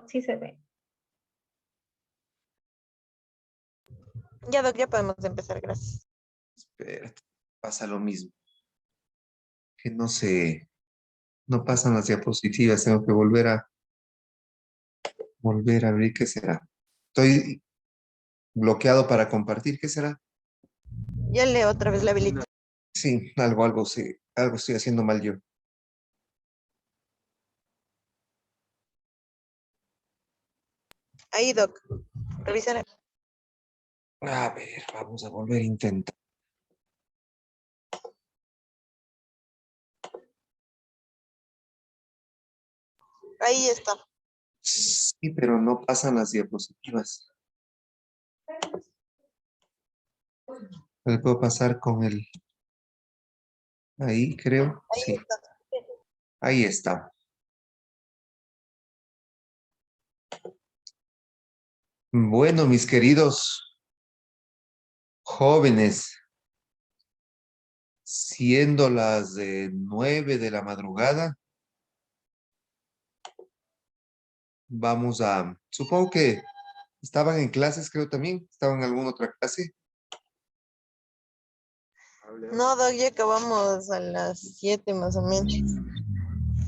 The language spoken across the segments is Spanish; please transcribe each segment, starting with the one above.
Sí se ve. Ya, Doc, ya podemos empezar, gracias. Espérate, pasa lo mismo. Que no pasan las diapositivas. Tengo que volver a abrir. ¿Qué será? Estoy bloqueado para compartir. ¿Qué será? Ya leo otra vez la habilitación. Sí, algo estoy haciendo mal yo. Ahí, Doc, revisar. A ver, vamos a volver a intentar. Ahí está. Sí, pero no pasan las diapositivas. ¿Qué puedo pasar con el... Ahí, creo. Ahí Sí, está. ahí está. Bueno, mis queridos jóvenes, siendo las 9 de la madrugada, supongo que estaban en clases, creo también, estaban en alguna otra clase. No, Doc, ya acabamos a las 7 más o menos.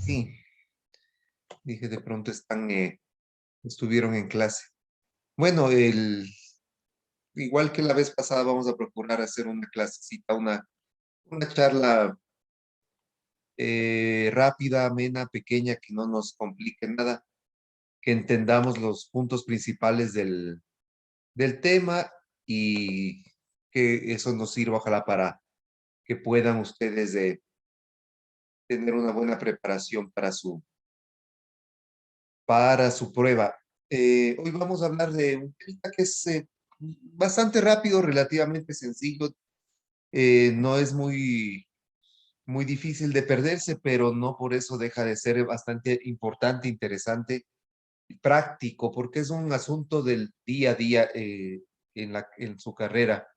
Sí, dije de pronto estuvieron en clase. Bueno, igual que la vez pasada, vamos a procurar hacer una clasecita, una charla rápida, amena, pequeña, que no nos complique nada, que entendamos los puntos principales del tema y que eso nos sirva, ojalá, para que puedan ustedes tener una buena preparación para su prueba. Hoy vamos a hablar de un tema que es bastante rápido, relativamente sencillo, no es muy difícil de perderse, pero no por eso deja de ser bastante importante, interesante y práctico, porque es un asunto del día a día en su carrera,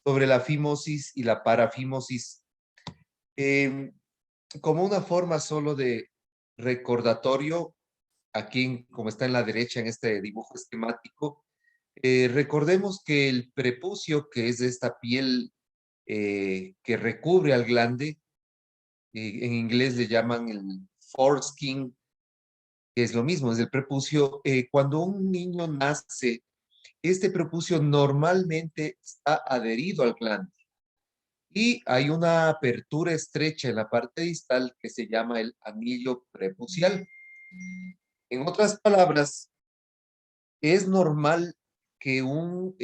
sobre la fimosis y la parafimosis. Eh, Como una forma solo de recordatorio, aquí como está en la derecha en este dibujo esquemático, recordemos que el prepucio, que es esta piel que recubre al glande, en inglés le llaman el foreskin, que es lo mismo, es el prepucio. Cuando un niño nace, este prepucio normalmente está adherido al glande y hay una apertura estrecha en la parte distal que se llama el anillo prepucial. En otras palabras, es normal que un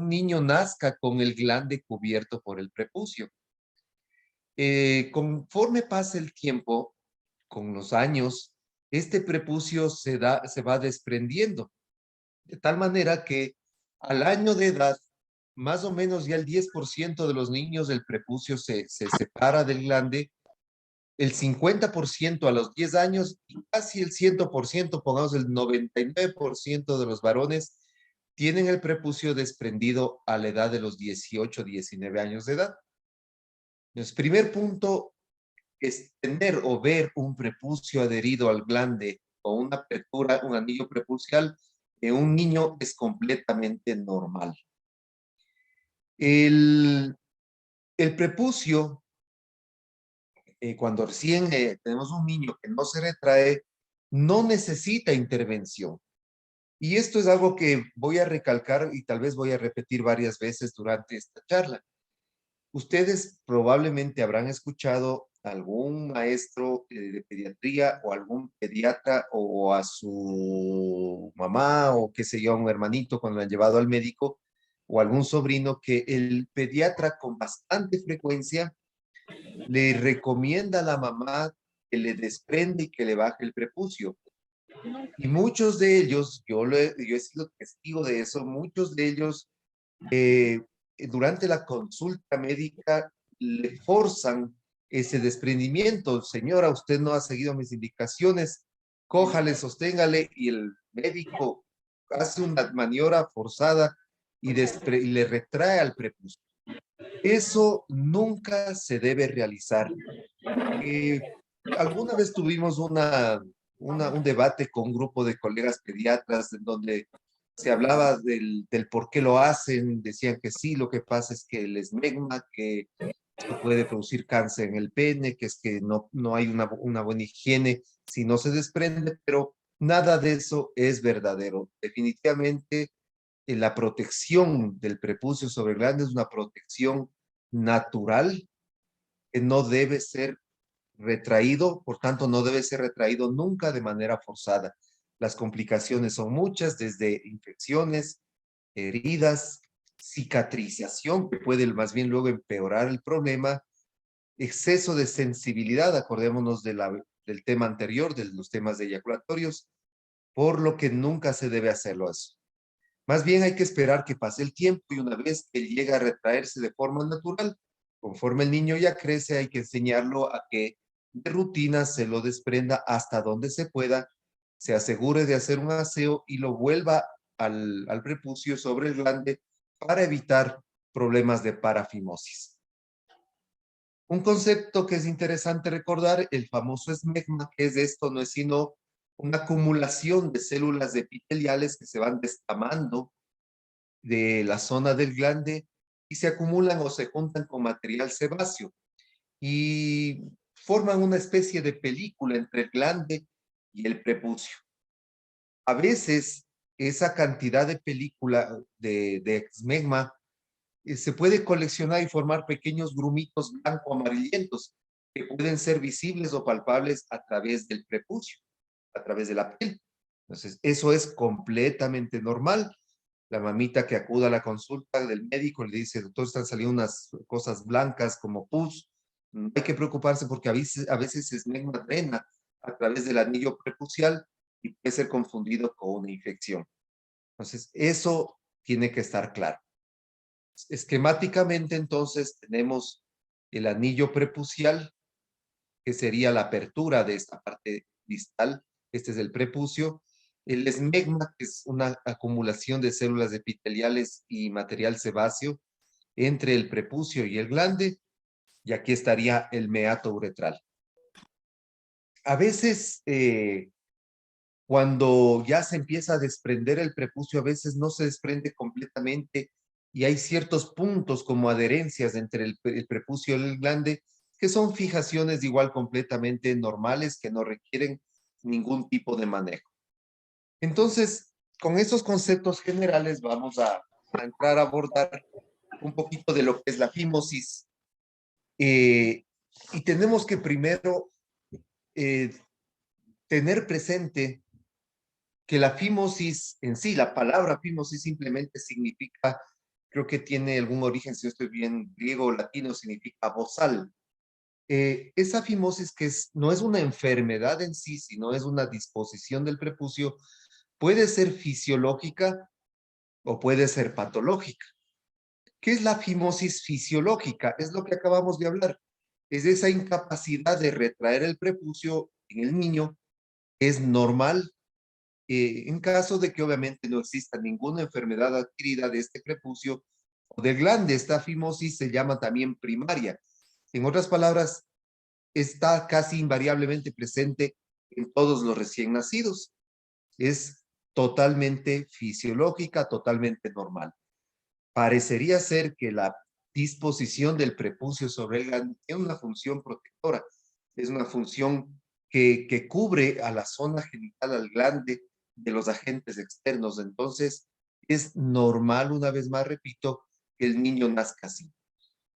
niño nazca con el glande cubierto por el prepucio. Conforme pasa el tiempo, con los años, este prepucio se va desprendiendo, de tal manera que al año de edad, más o menos ya el 10% de los niños del prepucio se separa del glande, el 50% a los 10 años y casi el 100%, pongamos el 99% de los varones, tienen el prepucio desprendido a la edad de los 18, 19 años de edad. Entonces, primer punto es tener o ver un prepucio adherido al glande o una apertura, un anillo prepucial en un niño es completamente normal. El prepucio, cuando recién tenemos un niño que no se retrae, no necesita intervención. Y esto es algo que voy a recalcar y tal vez voy a repetir varias veces durante esta charla. Ustedes probablemente habrán escuchado a algún maestro de pediatría o algún pediatra o a su mamá o qué sé yo, un hermanito cuando lo han llevado al médico o algún sobrino que el pediatra con bastante frecuencia le recomienda a la mamá que le desprende y que le baje el prepucio. Y muchos de ellos, yo he sido testigo de eso, muchos de ellos durante la consulta médica le forzan ese desprendimiento. Señora, usted no ha seguido mis indicaciones, cójale, sosténgale, y el médico hace una maniobra forzada y le retrae al prepucio. Eso nunca se debe realizar. Alguna vez tuvimos un debate con un grupo de colegas pediatras en donde se hablaba del por qué lo hacen, decían que sí, lo que pasa es que el esmegma, que esto puede producir cáncer en el pene, que es que no hay una buena higiene si no se desprende, pero nada de eso es verdadero. Definitivamente, la protección del prepucio sobre el glande es una protección natural que no debe ser retraído, por tanto no debe ser retraído nunca de manera forzada. Las complicaciones son muchas, desde infecciones, heridas, cicatrización, que puede más bien luego empeorar el problema, exceso de sensibilidad, acordémonos del tema anterior, de los temas de eyaculatorios, por lo que nunca se debe hacerlo eso. Más bien hay que esperar que pase el tiempo y una vez que llega a retraerse de forma natural, conforme el niño ya crece, hay que enseñarlo a que de rutina se lo desprenda hasta donde se pueda, se asegure de hacer un aseo y lo vuelva al prepucio sobre el glande para evitar problemas de parafimosis. Un concepto que es interesante recordar, el famoso esmegma, que es esto, no es sino una acumulación de células epiteliales que se van destamando de la zona del glande y se acumulan o se juntan con material sebáceo y forman una especie de película entre el glande y el prepucio. A veces esa cantidad de película de esmegma se puede coleccionar y formar pequeños grumitos blanco-amarillentos que pueden ser visibles o palpables a través del prepucio, a través de la piel. Entonces, eso es completamente normal. La mamita que acuda a la consulta del médico le dice, doctor, están saliendo unas cosas blancas como pus. No hay que preocuparse porque a veces esmegma drena a través del anillo prepucial y puede ser confundido con una infección. Entonces, eso tiene que estar claro. Esquemáticamente, entonces, tenemos el anillo prepucial, que sería la apertura de esta parte distal. Este es el prepucio. El esmegma, que es una acumulación de células epiteliales y material sebáceo entre el prepucio y el glande. Y aquí estaría el meato uretral. A veces, cuando ya se empieza a desprender el prepucio, a veces no se desprende completamente y hay ciertos puntos como adherencias entre el prepucio y el glande que son fijaciones igual completamente normales que no requieren ningún tipo de manejo. Entonces, con esos conceptos generales vamos a entrar a abordar un poquito de lo que es la fimosis. Y tenemos que primero eh, tener presente que la fimosis en sí, la palabra fimosis simplemente significa, creo que tiene algún origen, si no estoy bien, griego o latino, significa bozal. Esa fimosis no es una enfermedad en sí, sino es una disposición del prepucio, puede ser fisiológica o puede ser patológica. ¿Qué es la fimosis fisiológica? Es lo que acabamos de hablar. Es esa incapacidad de retraer el prepucio en el niño. Es normal en caso de que obviamente no exista ninguna enfermedad adquirida de este prepucio o del glande. Esta fimosis se llama también primaria. En otras palabras, está casi invariablemente presente en todos los recién nacidos. Es totalmente fisiológica, totalmente normal. Parecería ser que la disposición del prepucio sobre el glande tiene una función protectora, es una función que cubre a la zona genital, al glande, de los agentes externos. Entonces, es normal, una vez más, repito, que el niño nazca así.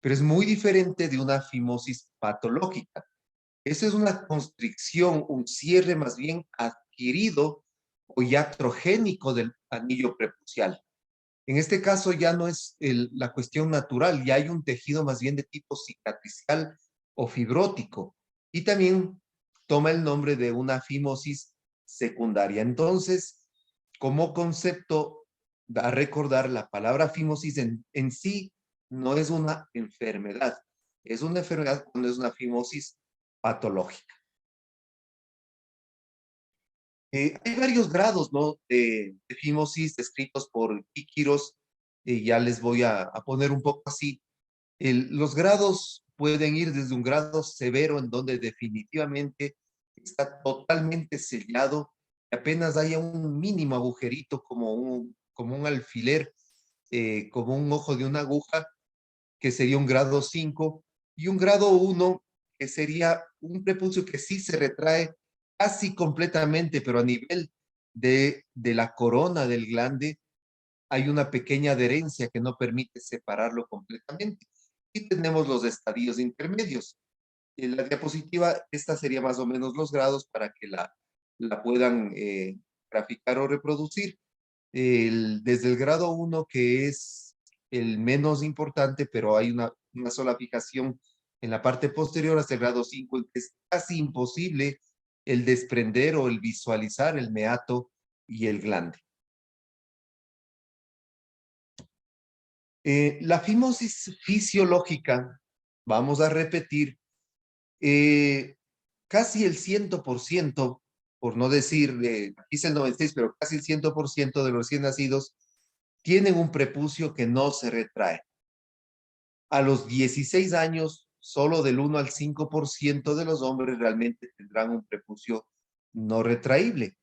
Pero es muy diferente de una fimosis patológica. Esa es una constricción, un cierre más bien adquirido o iatrogénico del anillo prepucial. En este caso ya no es la cuestión natural, ya hay un tejido más bien de tipo cicatricial o fibrótico y también toma el nombre de una fimosis secundaria. Entonces, como concepto, a recordar la palabra fimosis en sí no es una enfermedad, es una enfermedad cuando es una fimosis patológica. Hay varios grados, ¿no? De fimosis descritos por Kikiros. Ya les voy a poner un poco así. Los grados pueden ir desde un grado severo, en donde definitivamente está totalmente sellado, apenas haya un mínimo agujerito como un alfiler, como un ojo de una aguja, que sería un grado 5, y un grado 1, que sería un prepucio que sí se retrae casi completamente, pero a nivel de la corona del glande hay una pequeña adherencia que no permite separarlo completamente. Y tenemos los estadios intermedios. En la diapositiva, esta sería más o menos los grados para que la puedan graficar o reproducir. Desde el grado 1, que es el menos importante, pero hay una sola fijación en la parte posterior, hasta el grado 5, en que es casi imposible el desprender o el visualizar el meato y el glande. La fimosis fisiológica, vamos a repetir, casi el 100%, por no decir, aquí es el 96, pero casi el 100% de los recién nacidos tienen un prepucio que no se retrae. A los 16 años, solo del 1 al 5% de los hombres realmente tendrán un prepucio no retraíble.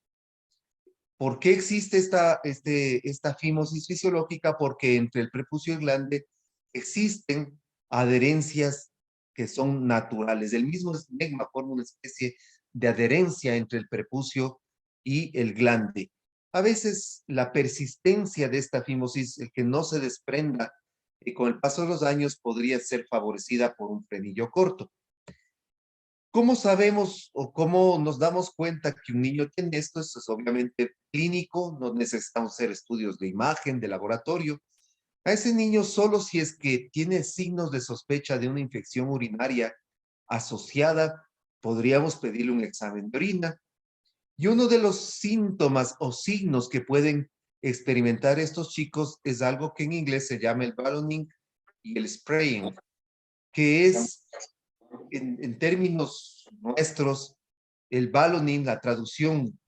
¿Por qué existe esta fimosis fisiológica? Porque entre el prepucio y el glande existen adherencias que son naturales. El mismo esmegma forma una especie de adherencia entre el prepucio y el glande. A veces la persistencia de esta fimosis, el que no se desprenda con el paso de los años, podría ser favorecida por un frenillo corto. ¿Cómo sabemos o cómo nos damos cuenta que un niño tiene esto? Esto es obviamente clínico, no necesitamos hacer estudios de imagen, de laboratorio. A ese niño solo si es que tiene signos de sospecha de una infección urinaria asociada, podríamos pedirle un examen de orina. Y uno de los síntomas o signos que pueden experimentar estos chicos es algo que en inglés se llama el ballooning y el spraying, que es en términos nuestros, el ballooning, la traducción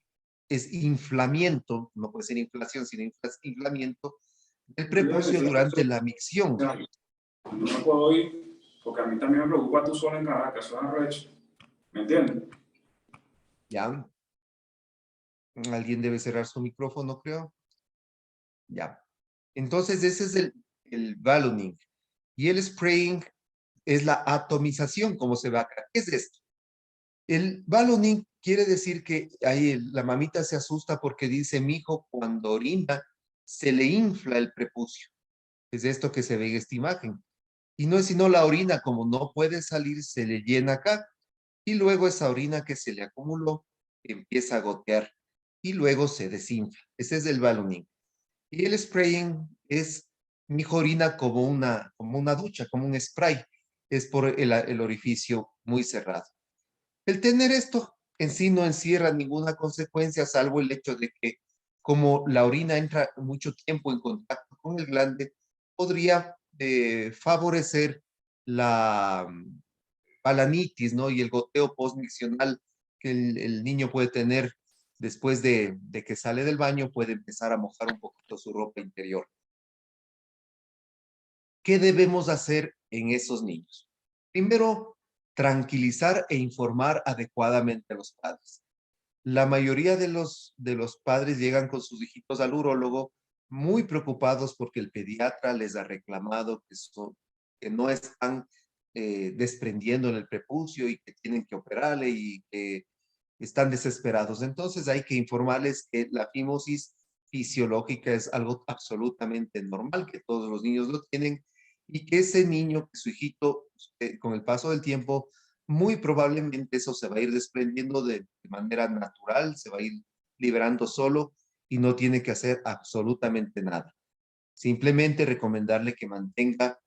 es inflamiento, no puede ser inflación, sino inflamiento del prepucio durante la micción. No me puedo ir porque a mí también me preocupa tú solo en Caracas, eso es arrecho. ¿Me entiendes? ¿Ya? Alguien debe cerrar su micrófono, creo. Ya. Entonces, ese es el ballooning. Y el spraying es la atomización, como se ve acá. ¿Qué es esto? El ballooning quiere decir que ahí la mamita se asusta porque dice, mi hijo cuando orina se le infla el prepucio. Es esto que se ve en esta imagen. Y no es sino la orina, como no puede salir, se le llena acá. Y luego esa orina que se le acumuló empieza a gotear y luego se desinfla. Ese es el ballooning. Y el spraying es mi hijo orina como una ducha, como un spray. Es por el orificio muy cerrado. El tener esto en sí no encierra ninguna consecuencia, salvo el hecho de que como la orina entra mucho tiempo en contacto con el glande, podría favorecer la balanitis, ¿no? Y el goteo postmiccional que el niño puede tener después de que sale del baño, puede empezar a mojar un poquito su ropa interior. ¿Qué debemos hacer en esos niños? Primero, tranquilizar e informar adecuadamente a los padres. La mayoría de los padres llegan con sus hijitos al urólogo muy preocupados porque el pediatra les ha reclamado que no están desprendiendo en el prepucio y que tienen que operarle y que están desesperados. Entonces hay que informarles que la fimosis fisiológica es algo absolutamente normal, que todos los niños lo tienen y que ese niño, que su hijito, con el paso del tiempo, muy probablemente eso se va a ir desprendiendo de manera natural, se va a ir liberando solo y no tiene que hacer absolutamente nada. Simplemente recomendarle que mantenga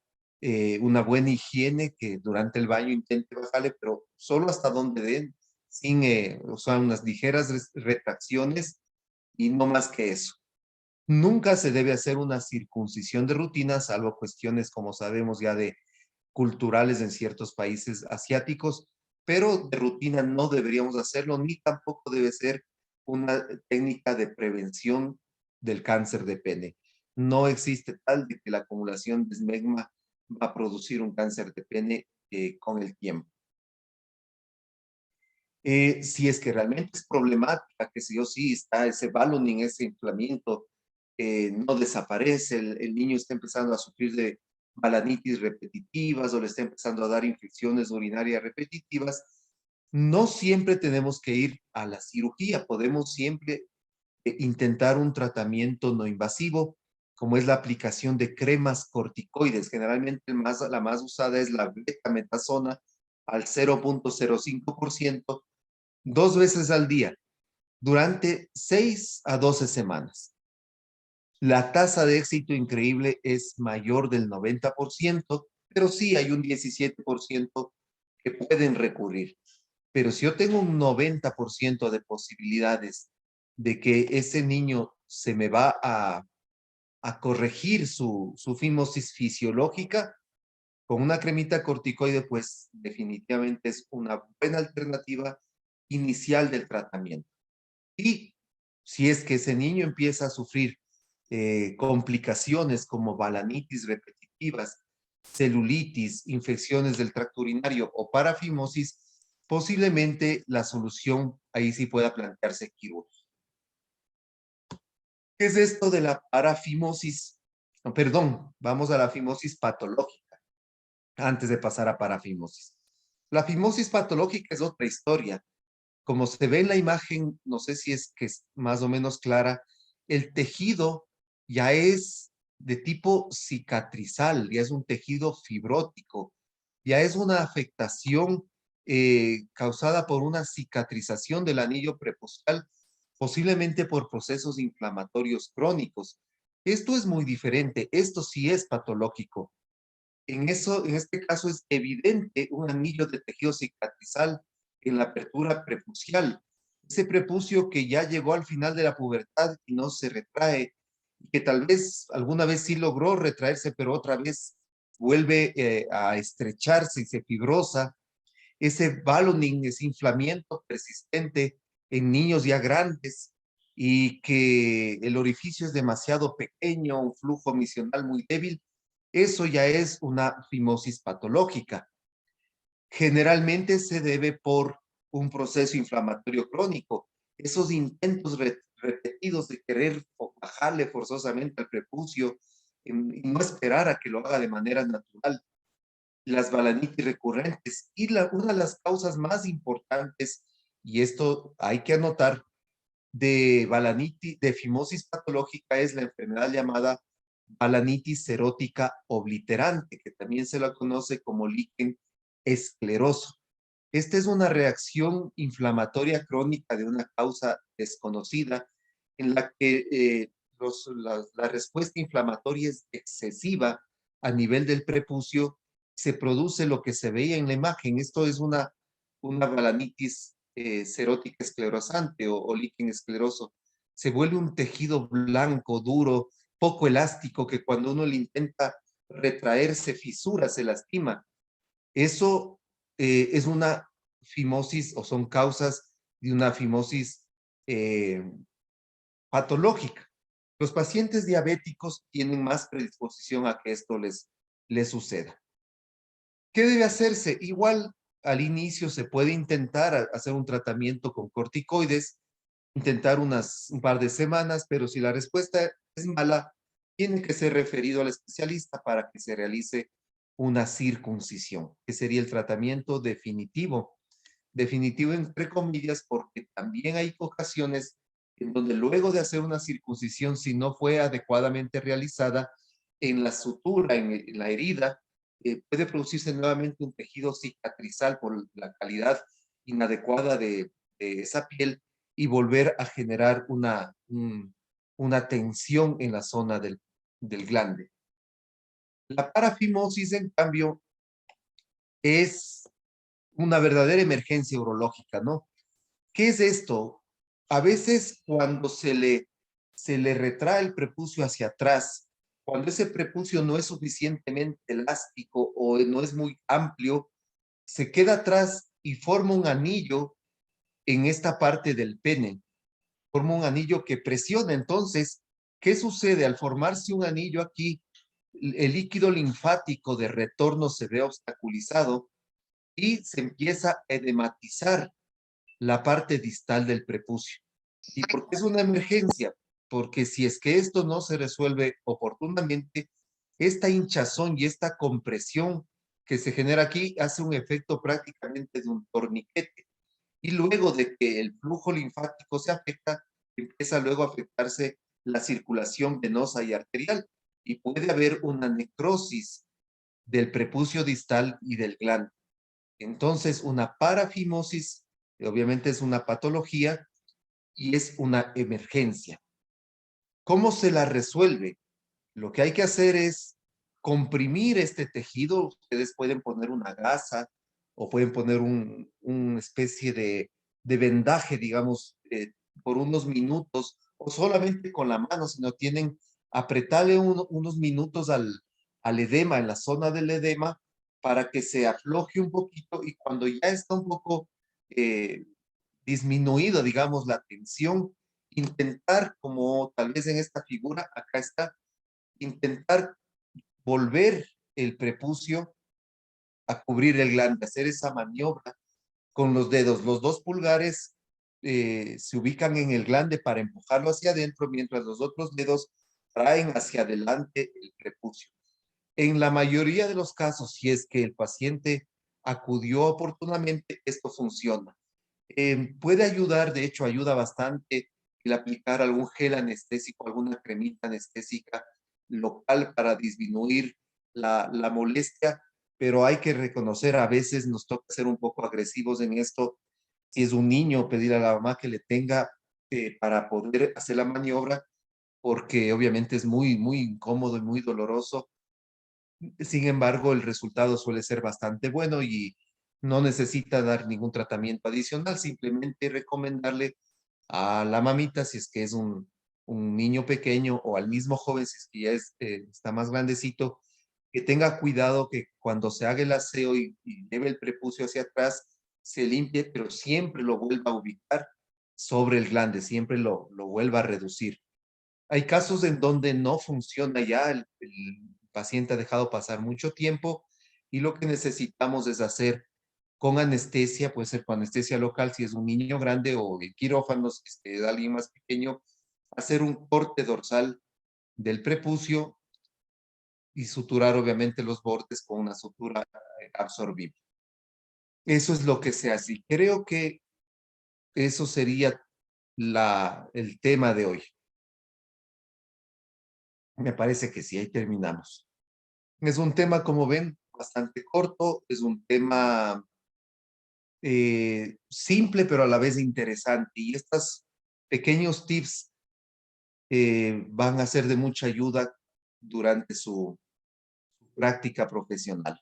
una buena higiene, que durante el baño intente bajarle, pero solo hasta donde den, sin, o sea, unas ligeras retracciones y no más que eso. Nunca se debe hacer una circuncisión de rutina, salvo cuestiones, como sabemos ya, de culturales en ciertos países asiáticos, pero de rutina no deberíamos hacerlo, ni tampoco debe ser una técnica de prevención del cáncer de pene. No existe tal de que la acumulación de esmegma va a producir un cáncer de pene con el tiempo. Si es que realmente es problemática, que sí o sí está ese ballooning, ese inflamiento, no desaparece, el niño está empezando a sufrir de balanitis repetitivas o le está empezando a dar infecciones urinarias repetitivas, no siempre tenemos que ir a la cirugía, podemos siempre intentar un tratamiento no invasivo, como es la aplicación de cremas corticoides. Generalmente la más usada es la betametasona al 0,05%, 2 veces al día, durante 6 a 12 semanas. La tasa de éxito increíble es mayor del 90%, pero sí hay un 17% que pueden recurrir. Pero si yo tengo un 90% de posibilidades de que ese niño se me va a corregir su fimosis fisiológica, con una cremita corticoide, pues definitivamente es una buena alternativa inicial del tratamiento. Y si es que ese niño empieza a sufrir complicaciones como balanitis repetitivas, celulitis, infecciones del tracto urinario o parafimosis, posiblemente la solución ahí sí pueda plantearse quirúrgica. ¿Qué es esto de la parafimosis? No, perdón, vamos a la fimosis patológica antes de pasar a parafimosis. La fimosis patológica es otra historia. Como se ve en la imagen, no sé si es que es más o menos clara, el tejido ya es de tipo cicatrizal, ya es un tejido fibrótico, ya es una afectación causada por una cicatrización del anillo prepucial, posiblemente por procesos inflamatorios crónicos. Esto es muy diferente, esto sí es patológico. En este caso es evidente un anillo de tejido cicatrizal en la apertura prepucial. Ese prepucio que ya llegó al final de la pubertad y no se retrae, y que tal vez alguna vez sí logró retraerse, pero otra vez vuelve a estrecharse y se fibrosa. Ese ballooning, ese inflamiento persistente en niños ya grandes y que el orificio es demasiado pequeño, un flujo misional muy débil, eso ya es una fimosis patológica. Generalmente se debe por un proceso inflamatorio crónico. Esos intentos repetidos de querer bajarle forzosamente al prepucio y no esperar a que lo haga de manera natural, las balanitis recurrentes. Y una de las causas más importantes, y esto hay que anotar, de balanitis, de fimosis patológica es la enfermedad llamada balanitis serótica obliterante, que también se la conoce como líquen escleroso. Esta es una reacción inflamatoria crónica de una causa desconocida en la que la respuesta inflamatoria es excesiva a nivel del prepucio, se produce lo que se veía en la imagen. Esto es una balanitis serótica esclerosante o líquen escleroso. Se vuelve un tejido blanco, duro, poco elástico, que cuando uno le intenta retraer se fisura, se lastima. Eso es una fimosis o son causas de una fimosis eh, patológica. Los pacientes diabéticos tienen más predisposición a que esto les suceda. ¿Qué debe hacerse? Igual al inicio se puede intentar hacer un tratamiento con corticoides, intentar un par de semanas, pero si la respuesta es mala, tiene que ser referido al especialista para que se realice una circuncisión, que sería el tratamiento definitivo. Definitivo entre comillas, porque también hay ocasiones en donde luego de hacer una circuncisión, si no fue adecuadamente realizada en la sutura, en la herida, puede producirse nuevamente un tejido cicatrizal por la calidad inadecuada de esa piel y volver a generar una tensión en la zona del glande. La parafimosis, en cambio, es una verdadera emergencia urológica, ¿no? ¿Qué es esto? A veces cuando se le retrae el prepucio hacia atrás, cuando ese prepucio no es suficientemente elástico o no es muy amplio, se queda atrás y forma un anillo en esta parte del pene. Forma un anillo que presiona. Entonces, ¿qué sucede? Al formarse un anillo aquí, el líquido linfático de retorno se ve obstaculizado y se empieza a edematizar la parte distal del prepucio. ¿Y por qué es una emergencia? Porque si es que esto no se resuelve oportunamente, esta hinchazón y esta compresión que se genera aquí hace un efecto prácticamente de un torniquete. Y luego de que el flujo linfático se afecta, empieza luego a afectarse la circulación venosa y arterial. Y puede haber una necrosis del prepucio distal y del glande. Entonces, una parafimosis, obviamente es una patología y es una emergencia. ¿Cómo se la resuelve? Lo que hay que hacer es comprimir este tejido. Ustedes pueden poner una gasa o pueden poner una especie de vendaje, digamos, por unos minutos, o solamente con la mano, si no tienen, apretarle unos minutos al edema, en la zona del edema, para que se afloje un poquito y cuando ya está un poco eh, disminuido, digamos, la tensión, intentar, como tal vez en esta figura, acá está, intentar volver el prepucio a cubrir el glande, hacer esa maniobra con los dedos. Los dos pulgares se ubican en el glande para empujarlo hacia adentro, mientras los otros dedos traen hacia adelante el prepucio. En la mayoría de los casos, si es que el paciente acudió oportunamente, esto funciona. Puede ayudar, de hecho, ayuda bastante el aplicar algún gel anestésico, alguna cremita anestésica local para disminuir la molestia, pero hay que reconocer, a veces nos toca ser un poco agresivos en esto. Si es un niño, pedir a la mamá que le tenga para poder hacer la maniobra, porque obviamente es muy, muy incómodo y muy doloroso. Sin embargo, el resultado suele ser bastante bueno y no necesita dar ningún tratamiento adicional, simplemente recomendarle a la mamita, si es que es un niño pequeño, o al mismo joven, si es que ya está más grandecito, que tenga cuidado que cuando se haga el aseo y lleve el prepucio hacia atrás, se limpie, pero siempre lo vuelva a ubicar sobre el glande, siempre lo vuelva a reducir. Hay casos en donde no funciona ya, el paciente ha dejado pasar mucho tiempo y lo que necesitamos es hacer con anestesia, puede ser con anestesia local si es un niño grande, o en quirófanos si es alguien más pequeño, hacer un corte dorsal del prepucio y suturar obviamente los bordes con una sutura absorbible. Eso es lo que se hace. Y creo que eso sería el tema de hoy. Me parece que sí, ahí terminamos. Es un tema, como ven, bastante corto, es un tema simple, pero a la vez interesante. Y estos pequeños tips van a ser de mucha ayuda durante su práctica profesional.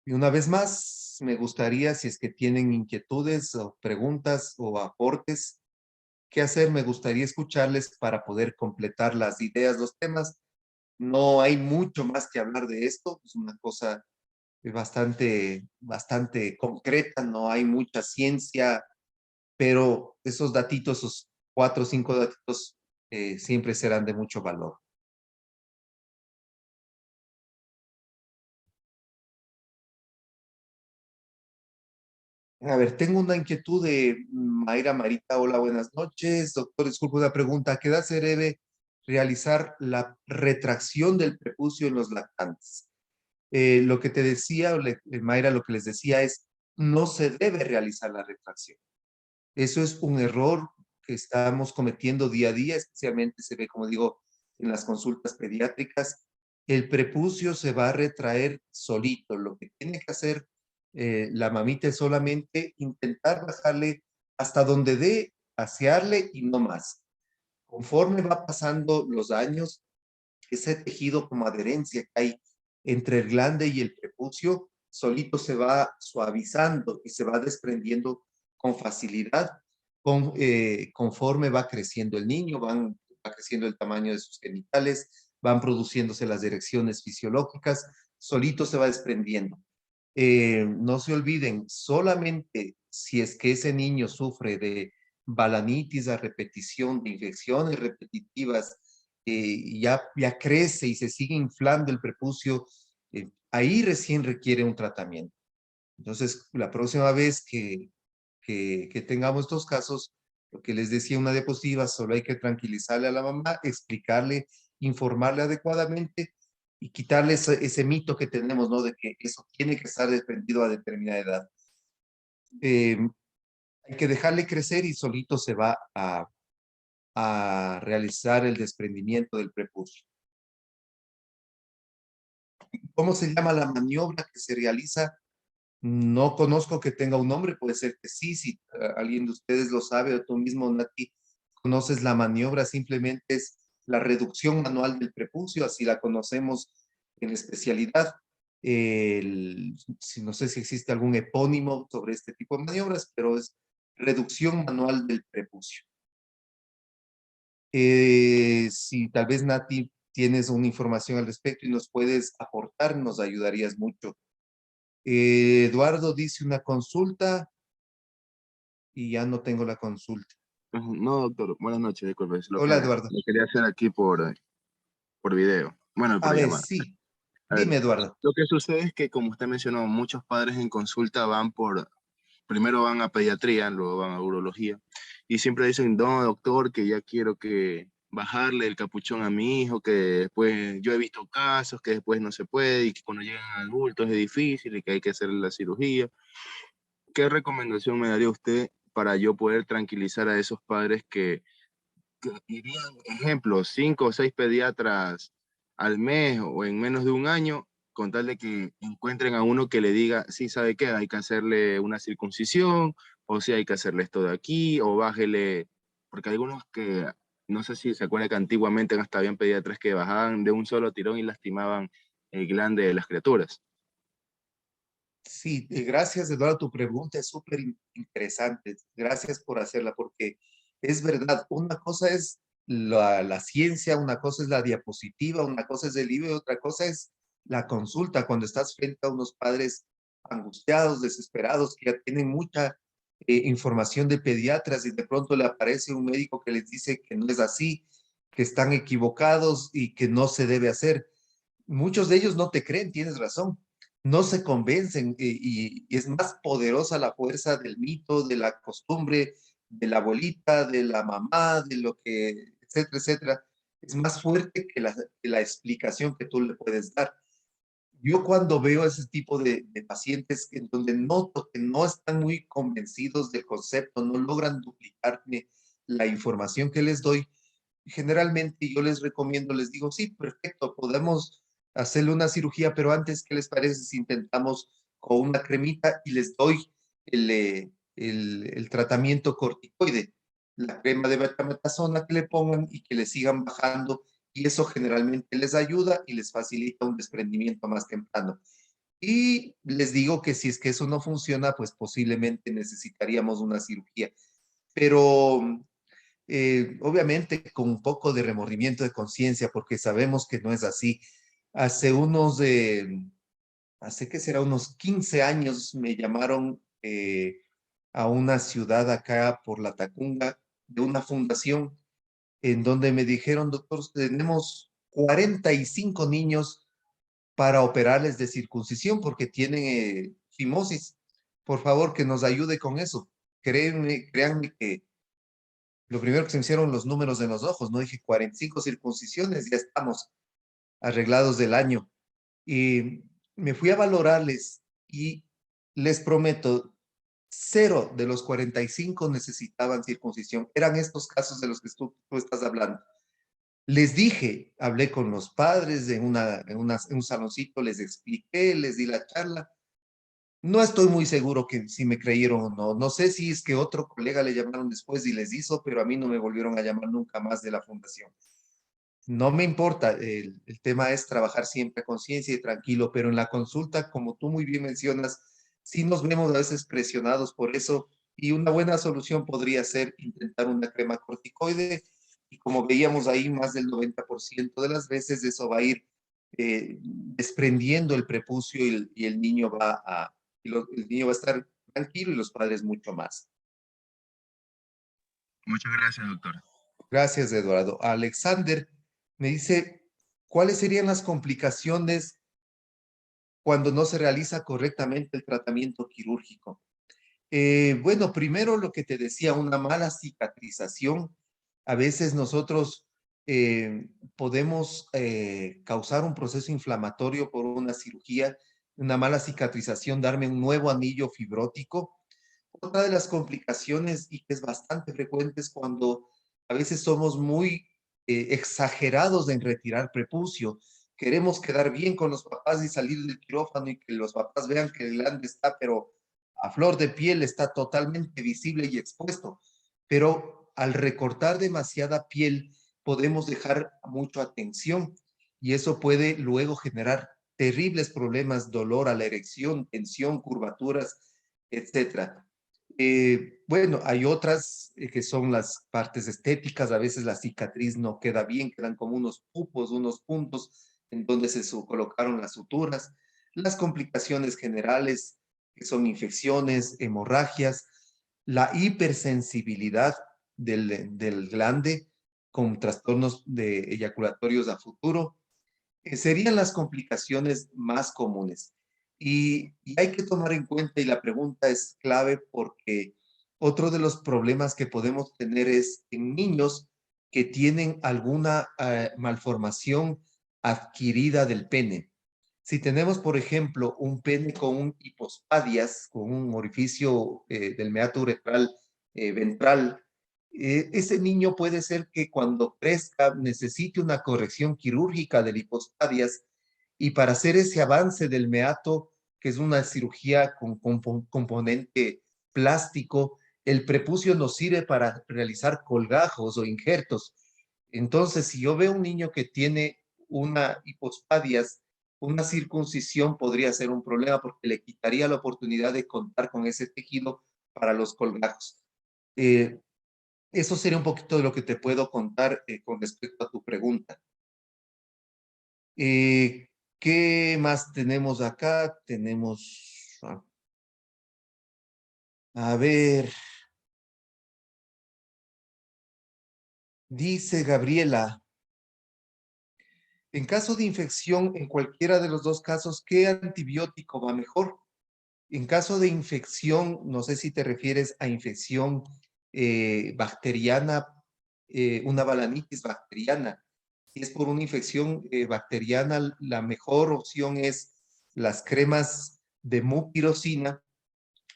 Y una vez más, me gustaría, si es que tienen inquietudes o preguntas o aportes que hacer, me gustaría escucharles para poder completar las ideas, los temas. No hay mucho más que hablar de esto, es una cosa bastante concreta, no hay mucha ciencia, pero esos datitos, esos 4 o 5 datitos, siempre serán de mucho valor. A ver, tengo una inquietud de Mayra Marita. Hola, buenas noches. Doctor, disculpe una pregunta. ¿A qué edad se debe realizar la retracción del prepucio en los lactantes? Lo que te decía, Mayra, lo que les decía es, no se debe realizar la retracción. Eso es un error que estamos cometiendo día a día, especialmente se ve, como digo, en las consultas pediátricas. El prepucio se va a retraer solito. Lo que tiene que hacer la mamita es solamente intentar bajarle hasta donde dé, asearle y no más. Conforme va pasando los años, ese tejido como adherencia que hay entre el glande y el prepucio, solito se va suavizando y se va desprendiendo con facilidad conforme va creciendo el niño, va creciendo el tamaño de sus genitales, van produciéndose las direcciones fisiológicas, solito se va desprendiendo. No se olviden, solamente si es que ese niño sufre de balanitis a repetición, de infecciones repetitivas, ya crece y se sigue inflando el prepucio, ahí recién requiere un tratamiento. Entonces, la próxima vez que tengamos estos casos, lo que les decía una diapositiva, solo hay que tranquilizarle a la mamá, explicarle, informarle adecuadamente y quitarle ese mito que tenemos, ¿no? De que eso tiene que estar desprendido a determinada edad. Hay que dejarle crecer y solito se va a realizar el desprendimiento del prepucio. ¿Cómo se llama la maniobra que se realiza? No conozco que tenga un nombre, puede ser que sí, si alguien de ustedes lo sabe o tú mismo, Nati, conoces la maniobra, simplemente es la reducción manual del prepucio, así la conocemos en la especialidad. No sé si existe algún epónimo sobre este tipo de maniobras, pero es reducción manual del prepucio. Si tal vez, Nati, tienes una información al respecto y nos puedes aportar, nos ayudarías mucho. Eduardo dice una consulta y ya no tengo la consulta. No, doctor, buenas noches, disculpe. Hola, Eduardo. Lo quería hacer aquí por video. Bueno, A por ver, llamada. sí. A ver, Dime, Eduardo. lo que sucede es que, como usted mencionó, muchos padres en consulta primero van a pediatría, luego van a urología, y siempre dicen, no, doctor, que ya quiero que bajarle el capuchón a mi hijo, que después, yo he visto casos que después no se puede, y que cuando llegan adultos es difícil, y que hay que hacer la cirugía. ¿Qué recomendación me daría usted para yo poder tranquilizar a esos padres que irían, ejemplo, 5 o 6 pediatras al mes o en menos de un año, con tal de que encuentren a uno que le diga, sí, ¿sabe qué? Hay que hacerle una circuncisión, o sí, hay que hacerle esto de aquí, o bájele, porque hay algunos que, no sé si se acuerda que antiguamente hasta habían pediatras que bajaban de un solo tirón y lastimaban el glande de las criaturas. Sí, gracias, Eduardo. Tu pregunta es súper interesante. Gracias por hacerla, porque es verdad. Una cosa es la ciencia, una cosa es la diapositiva, una cosa es el libro y otra cosa es la consulta. Cuando estás frente a unos padres angustiados, desesperados, que ya tienen mucha información de pediatras y de pronto le aparece un médico que les dice que no es así, que están equivocados y que no se debe hacer. Muchos de ellos no te creen, tienes razón, no se convencen y es más poderosa la fuerza del mito, de la costumbre, de la abuelita, de la mamá, de lo que, etcétera, etcétera. Es más fuerte que la explicación que tú le puedes dar. Yo cuando veo ese tipo de pacientes en donde noto que no están muy convencidos del concepto, no logran duplicarme la información que les doy, generalmente yo les recomiendo, les digo, sí, perfecto, podemos hacerle una cirugía, pero antes, ¿qué les parece si intentamos con una cremita y les doy el tratamiento corticoide, la crema de betamethasona que le pongan y que le sigan bajando, y eso generalmente les ayuda y les facilita un desprendimiento más temprano. Y les digo que si es que eso no funciona, pues posiblemente necesitaríamos una cirugía. Pero obviamente con un poco de remordimiento de conciencia, porque sabemos que no es así. Hace hace que será unos 15 años me llamaron a una ciudad acá por La Tacunga de una fundación en donde me dijeron, doctor, tenemos 45 niños para operarles de circuncisión porque tienen fimosis. Por favor, que nos ayude con eso. Créanme que lo primero que se me hicieron los números en los ojos, ¿no? Dije 45 circuncisiones, ya estamos arreglados del año. Y me fui a valorarles y les prometo, 0 de los 45 necesitaban circuncisión. Eran estos casos de los que tú estás hablando. Les dije, hablé con los padres en un saloncito, les expliqué, les di la charla. No estoy muy seguro que si me creyeron o no. No sé si es que otro colega le llamaron después y les hizo, pero a mí no me volvieron a llamar nunca más de la fundación. No me importa, el tema es trabajar siempre a conciencia y tranquilo, pero en la consulta, como tú muy bien mencionas, sí nos vemos a veces presionados por eso y una buena solución podría ser intentar una crema corticoide y como veíamos ahí, más del 90% de las veces eso va a ir desprendiendo el prepucio y el niño el niño va a estar tranquilo y los padres mucho más. Muchas gracias, doctor. Gracias, Eduardo. Alexander me dice, ¿cuáles serían las complicaciones cuando no se realiza correctamente el tratamiento quirúrgico? Bueno, primero lo que te decía, una mala cicatrización. A veces nosotros podemos causar un proceso inflamatorio por una cirugía, una mala cicatrización, darme un nuevo anillo fibrótico. Otra de las complicaciones, y que es bastante frecuente, es cuando a veces somos muy exagerados en retirar prepucio. Queremos quedar bien con los papás y salir del quirófano y que los papás vean que el glande está, pero a flor de piel, está totalmente visible y expuesto. Pero al recortar demasiada piel, podemos dejar mucha atención y eso puede luego generar terribles problemas, dolor a la erección, tensión, curvaturas, etcétera. Bueno, hay otras que son las partes estéticas. A veces la cicatriz no queda bien, quedan como unos pupos, unos puntos en donde se colocaron las suturas. Las complicaciones generales, que son infecciones, hemorragias, la hipersensibilidad del glande con trastornos de eyaculatorios a futuro, serían las complicaciones más comunes. Y hay que tomar en cuenta, y la pregunta es clave porque otro de los problemas que podemos tener es en niños que tienen alguna malformación adquirida del pene. Si tenemos, por ejemplo, un pene con un hipospadias, con un orificio del meato uretral ventral, ese niño puede ser que cuando crezca necesite una corrección quirúrgica del hipospadias, y para hacer ese avance del meato, que es una cirugía con componente plástico, el prepucio nos sirve para realizar colgajos o injertos. Entonces, si yo veo un niño que tiene una hipospadias, una circuncisión podría ser un problema porque le quitaría la oportunidad de contar con ese tejido para los colgajos. Eh, Eso sería un poquito de lo que te puedo contar con respecto a tu pregunta. ¿Qué más tenemos acá? Tenemos, a ver, dice Gabriela, en caso de infección, en cualquiera de los dos casos, ¿qué antibiótico va mejor? En caso de infección, no sé si te refieres a infección bacteriana, una balanitis bacteriana. Si es por una infección bacteriana, la mejor opción es las cremas de mupirocina,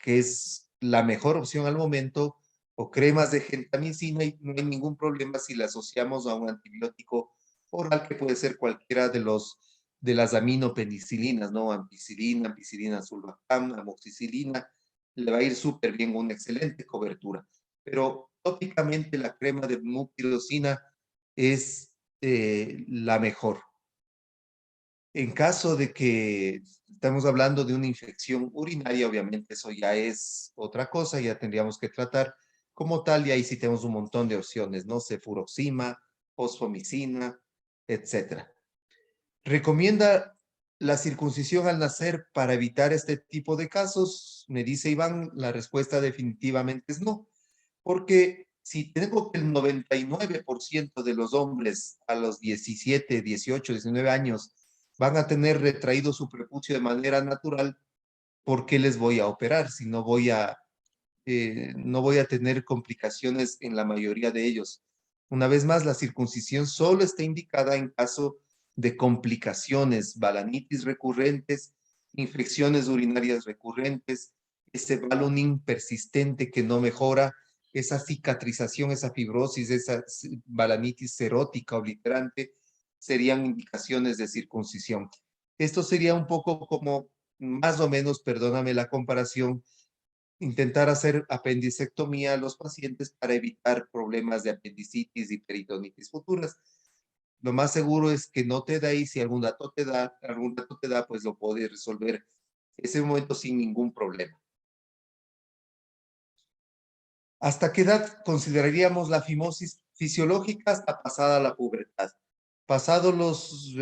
que es la mejor opción al momento, o cremas de gentamicina, y no hay ningún problema si la asociamos a un antibiótico oral que puede ser cualquiera de las aminopenicilinas, ¿no? Ampicilina, ampicilina sulbactam, amoxicilina, le va a ir súper bien, una excelente cobertura. Pero tópicamente la crema de mupirocina es la mejor. En caso de que estamos hablando de una infección urinaria, obviamente eso ya es otra cosa, ya tendríamos que tratar como tal, y ahí sí tenemos un montón de opciones, ¿no? Cefuroxima, fosfomicina, etcétera. ¿Recomienda la circuncisión al nacer para evitar este tipo de casos? Me dice Iván, la respuesta definitivamente es no, porque si tengo que el 99% de los hombres a los 17, 18, 19 años van a tener retraído su prepucio de manera natural, ¿por qué les voy a operar si no voy a tener complicaciones en la mayoría de ellos? Una vez más, la circuncisión solo está indicada en caso de complicaciones, balanitis recurrentes, infecciones urinarias recurrentes, ese ballooning persistente que no mejora, esa cicatrización, esa fibrosis, esa balanitis serótica obliterante, serían indicaciones de circuncisión. Esto sería un poco como, más o menos, perdóname la comparación, intentar hacer apendicectomía a los pacientes para evitar problemas de apendicitis y peritonitis futuras. Lo más seguro es que no te da, y si algún dato te da, pues lo puedes resolver ese momento sin ningún problema. ¿Hasta qué edad consideraríamos la fimosis fisiológica? Hasta pasada la pubertad. Pasado los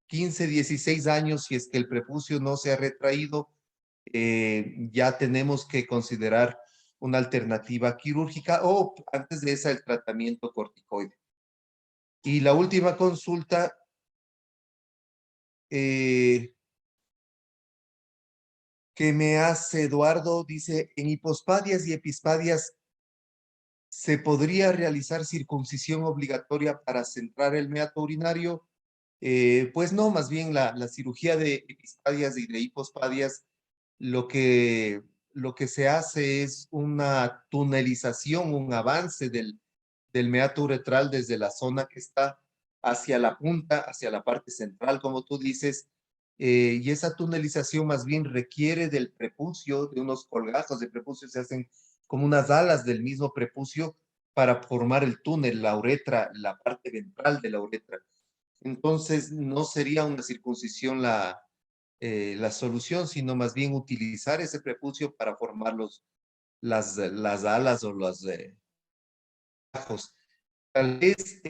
15, 16 años, si es que el prepucio no se ha retraído, ya tenemos que considerar una alternativa quirúrgica, o antes de esa el tratamiento corticoide. Y la última consulta, que me hace Eduardo, dice, en hipospadias y epispadias, ¿se podría realizar circuncisión obligatoria para centrar el meato urinario? Pues no, más bien la cirugía de epispadias y de hipospadias, lo que, lo que se hace es una tunelización, un avance del meato uretral desde la zona que está hacia la punta, hacia la parte central, como tú dices, y esa tunelización más bien requiere del prepucio, de unos colgajos de prepucio, se hacen como unas alas del mismo prepucio para formar el túnel, la uretra, la parte ventral de la uretra. Entonces, no sería una circuncisión la solución, sino más bien utilizar ese prepucio para formar las alas o los bajos. Tal vez,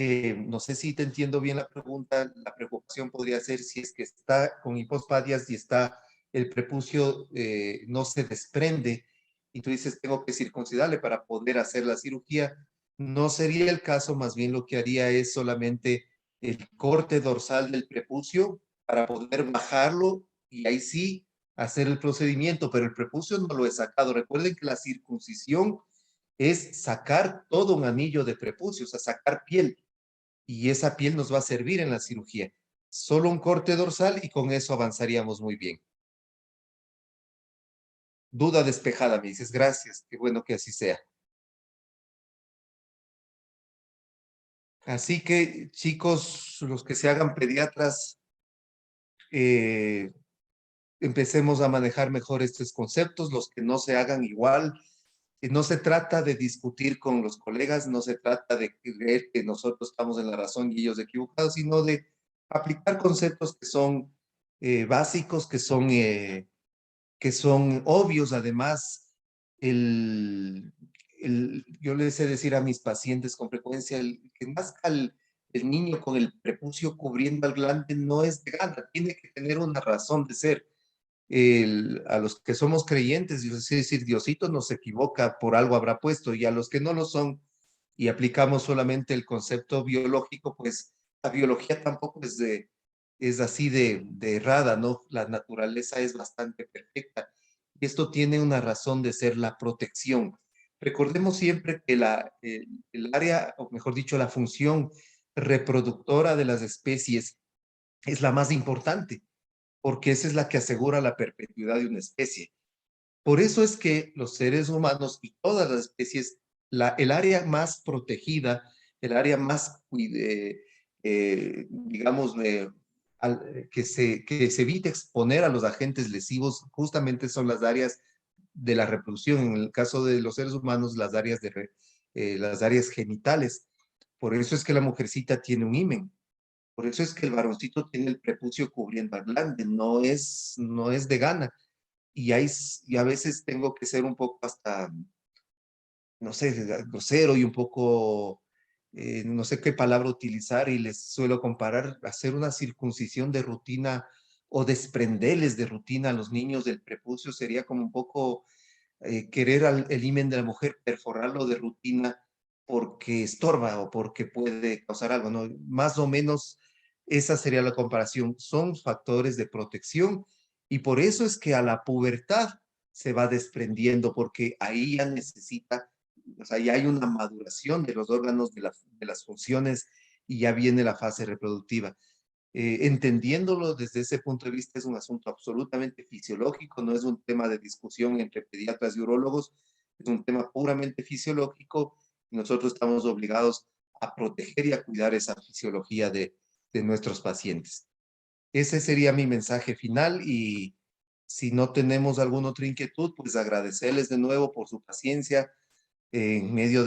no sé si te entiendo bien la pregunta, la preocupación podría ser si es que está con hipospadias y está el prepucio no se desprende y tú dices tengo que circuncidarle para poder hacer la cirugía. No sería el caso, más bien lo que haría es solamente el corte dorsal del prepucio para poder bajarlo y ahí sí hacer el procedimiento, pero el prepucio no lo he sacado. Recuerden que la circuncisión es sacar todo un anillo de prepucio, o sea, sacar piel, y esa piel nos va a servir en la cirugía. Solo un corte dorsal y con eso avanzaríamos muy bien. Duda despejada, me dices, gracias, qué bueno que así sea. Así que, chicos, los que se hagan pediatras, eh, empecemos a manejar mejor estos conceptos, los que no se hagan igual. No se trata de discutir con los colegas, no se trata de creer que nosotros estamos en la razón y ellos equivocados, sino de aplicar conceptos que son básicos, que son obvios. Además, yo les sé decir a mis pacientes con frecuencia, el que nazca el niño con el prepucio cubriendo el glande no es de gana, tiene que tener una razón de ser. A los que somos creyentes, es decir, Diosito nos equivoca, por algo habrá puesto, y a los que no lo son y aplicamos solamente el concepto biológico, pues la biología tampoco es así de errada, ¿no? La naturaleza es bastante perfecta. Y esto tiene una razón de ser la protección. Recordemos siempre que el área, o mejor dicho, la función reproductora de las especies es la más importante porque esa es la que asegura la perpetuidad de una especie. Por eso es que los seres humanos y todas las especies, el área más protegida, el área más, digamos, que se evite exponer a los agentes lesivos, justamente son las áreas de la reproducción. En el caso de los seres humanos, las áreas genitales. Por eso es que la mujercita tiene un himen. Por eso es que el varoncito tiene el prepucio cubriendo al glande, no es de gana. Y a veces tengo que ser un poco hasta, no sé, grosero y un poco, no sé qué palabra utilizar y les suelo comparar, hacer una circuncisión de rutina o desprenderles de rutina a los niños del prepucio sería como un poco querer el himen de la mujer, perforarlo de rutina porque estorba o porque puede causar algo, ¿no? Más o menos esa sería la comparación. Son factores de protección y por eso es que a la pubertad se va desprendiendo porque ahí ya necesita, o sea, ya hay una maduración de los órganos de las funciones y ya viene la fase reproductiva. Entendiéndolo desde ese punto de vista es un asunto absolutamente fisiológico, no es un tema de discusión entre pediatras y urólogos, es un tema puramente fisiológico y nosotros estamos obligados a proteger y a cuidar esa fisiología de nuestros pacientes. Ese sería mi mensaje final y si no tenemos alguna otra inquietud, pues agradecerles de nuevo por su paciencia en medio